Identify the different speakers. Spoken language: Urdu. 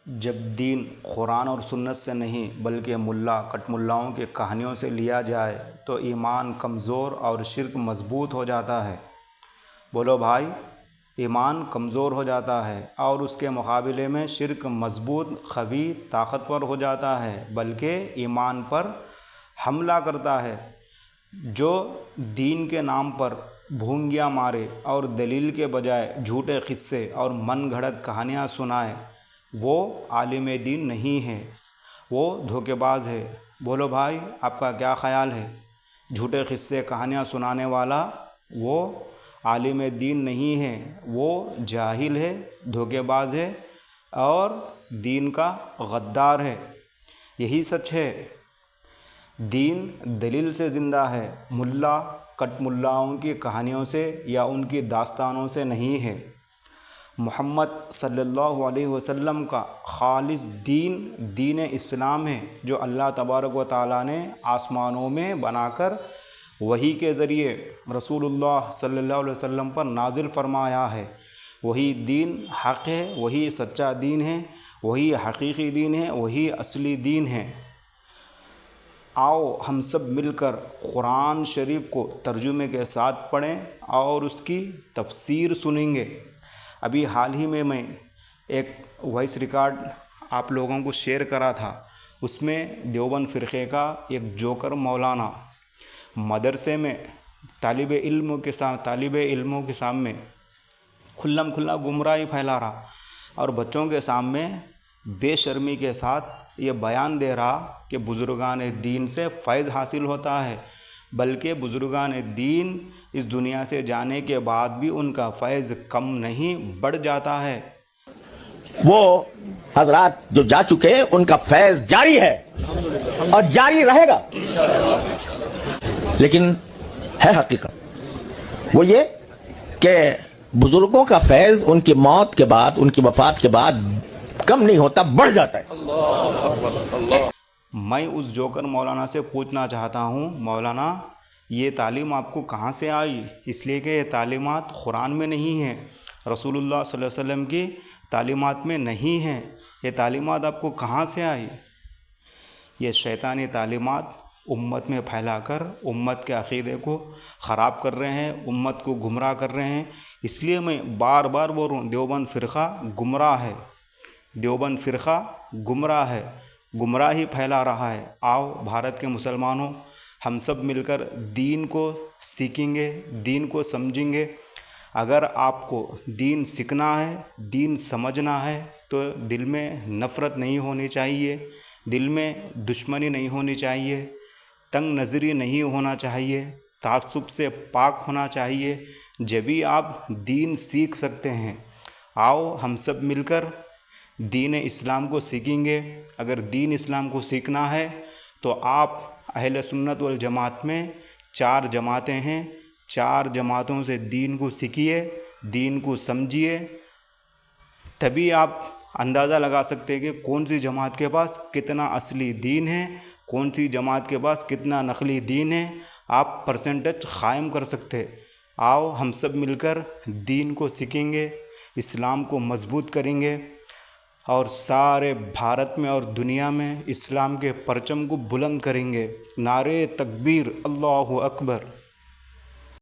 Speaker 1: جب دین قرآن اور سنت سے نہیں بلکہ ملا کٹ ملاؤں کے کہانیوں سے لیا جائے تو ایمان کمزور اور شرک مضبوط ہو جاتا ہے۔ بولو بھائی، ایمان کمزور ہو جاتا ہے اور اس کے مقابلے میں شرک مضبوط، قوی، طاقتور ہو جاتا ہے، بلکہ ایمان پر حملہ کرتا ہے۔ جو دین کے نام پر بھونگیاں مارے اور دلیل کے بجائے جھوٹے قصے اور من گھڑت کہانیاں سنائے، وہ عالم دین نہیں ہے، وہ دھوکے باز ہے۔ بولو بھائی، آپ کا کیا خیال ہے؟ جھوٹے قصے کہانیاں سنانے والا وہ عالم دین نہیں ہے، وہ جاہل ہے، دھوکے باز ہے اور دین کا غدار ہے۔ یہی سچ ہے۔ دین دلیل سے زندہ ہے، ملا کٹ ملاؤں کی کہانیوں سے یا ان کی داستانوں سے نہیں ہے۔ محمد صلی اللہ علیہ وسلم کا خالص دین دین اسلام ہے، جو اللہ تبارک و تعالیٰ نے آسمانوں میں بنا کر وحی کے ذریعے رسول اللہ صلی اللہ علیہ وسلم پر نازل فرمایا ہے۔ وہی دین حق ہے، وہی سچا دین ہے، وہی حقیقی دین ہے، وہی اصلی دین ہے۔ آؤ ہم سب مل کر قرآن شریف کو ترجمے کے ساتھ پڑھیں اور اس کی تفسیر سنیں گے۔ ابھی حال ہی میں ایک وائس ریکارڈ آپ لوگوں کو شیئر کرا تھا۔ اس میں دیوبند فرقے کا ایک جوکر مولانا مدرسے میں طالب علموں کے سامنے کھلم کھلا گمراہی پھیلا رہا اور بچوں کے سامنے بے شرمی کے ساتھ یہ بیان دے رہا کہ بزرگان دین سے فیض حاصل ہوتا ہے، بلکہ بزرگان دین اس دنیا سے جانے کے بعد بھی ان کا فیض کم نہیں بڑھ جاتا ہے۔
Speaker 2: وہ حضرات جو جا چکے ان کا فیض جاری ہے اور جاری رہے گا، لیکن ہے حقیقت وہ یہ کہ بزرگوں کا فیض ان کی موت کے بعد، ان کی وفات کے بعد کم نہیں ہوتا، بڑھ جاتا ہے۔
Speaker 1: میں اس جوکر مولانا سے پوچھنا چاہتا ہوں، مولانا یہ تعلیم آپ کو کہاں سے آئی؟ اس لیے کہ یہ تعلیمات قرآن میں نہیں ہیں، رسول اللہ صلی اللہ علیہ وسلم کی تعلیمات میں نہیں ہیں۔ یہ تعلیمات آپ کو کہاں سے آئی؟ یہ شیطانی تعلیمات امت میں پھیلا کر امت کے عقیدے کو خراب کر رہے ہیں، امت کو گمراہ کر رہے ہیں۔ اس لیے میں بار بار بول رہا ہوں، دیوبند فرقہ گمراہ ہے، دیوبند فرقہ گمراہ ہے، گمراہی پھیلا رہا ہے۔ آؤ بھارت کے مسلمانوں، ہم سب مل کر دین کو سیکھیں گے، دین کو سمجھیں گے۔ اگر آپ کو دین سیکھنا ہے، دین سمجھنا ہے تو دل میں نفرت نہیں ہونی چاہیے، دل میں دشمنی نہیں ہونی چاہیے، تنگ نظری نہیں ہونا چاہیے، تعصب سے پاک ہونا چاہیے، جبھی آپ دین سیکھ سکتے ہیں۔ آؤ ہم سب مل کر دین اسلام کو سیکھیں گے۔ اگر دین اسلام کو سیکھنا ہے تو آپ اہل سنت والجماعت میں 4 جماعتیں ہیں، 4 جماعتوں سے دین کو سیکھیے، دین کو سمجھیے، تبھی آپ اندازہ لگا سکتے ہیں کہ کون سی جماعت کے پاس کتنا اصلی دین ہے، کون سی جماعت کے پاس کتنا نقلی دین ہے، آپ پرسنٹیج قائم کر سکتے۔ آؤ ہم سب مل کر دین کو سیکھیں گے، اسلام کو مضبوط کریں گے اور سارے بھارت میں اور دنیا میں اسلام کے پرچم کو بلند کریں گے۔ نعرہ تکبیر، اللہ اکبر۔